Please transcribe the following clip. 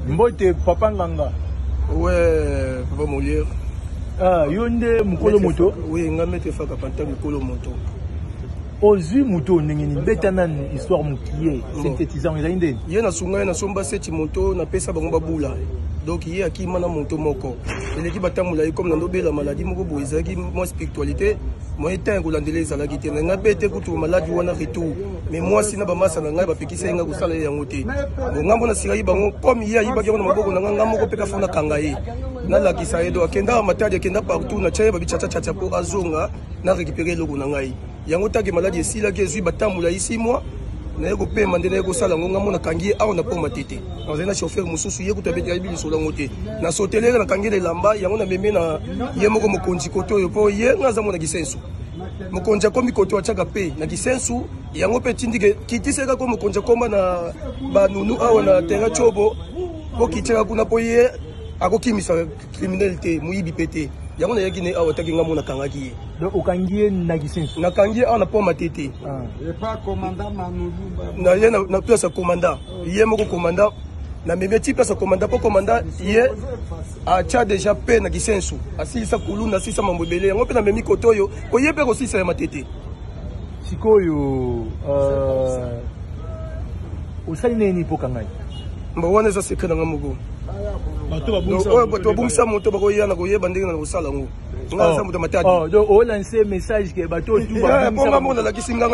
Mbote Papa Nganga. Ouais, Papa Molière. Ah, yonde mukolo moto. Oui, ngamete faka panta mukolo moto. Ozu moto nengeni betana histoire mukiye synthétisant ezinde. Ye na sunga na somba seti moto na pesa bango babula. Donc ye akima na moto moko. Eleki batamula comme na ndobela maladie moko boizaki moi spiritualité. Moi étant kolandela la gite na ngabete kutu maladie wana retour. Mais moi sina ba masa na ngai ba pekisa nga kusala yango te. Ngambo na sirai bango comme ye ayibaki na maboko na nganga moko peka fona kanga ye. Na la kisa edo akenda matadi akenda partout na chaye ba bichacha chacha po azonga na récupérer logo na ngai. Yango taki maladie esila ke zui batamula ici moi. Na yeko pe mandela yeko sala ngonga mona kangi awo na poma tete. Na na chauffeur mususu yeko tabeti ya biso la ngote. Na sotelera na kangi lamba yango na meme na yemoko mokonzi koto yo po ye ngaza mona kisensu. Mokonzi akomi koto achaka pe na kisensu yango pe tindike kitiseka ko mokonzi akoma na banunu awo na terra chobo po kiteka kuna po ye akokimisa criminalité muyibi pete. Yango na yekine awo taki ngamona kangaki ye. Donc okangie na kisensu. Na kangi awo na poma tete. Et pas commandant Manulu. Na ye na place commandant. Ye moko commandant. Na meme ti place commandant po commandant ye a cha déjà pe na kisensu. Asisa kuluna asisa mambobele. Yango pe na memi kotoyo. Po ye pe ko sisa ya matete. Sikoyo osali neni po kangai. Mba wana za secret na ngamugo. Bato babumisa moto bako yana ko yeba ndenge na kosala ngo. Nga sa moto matadi. Oh, donc on lance message que bato tout ba. Bonga mona la kisinga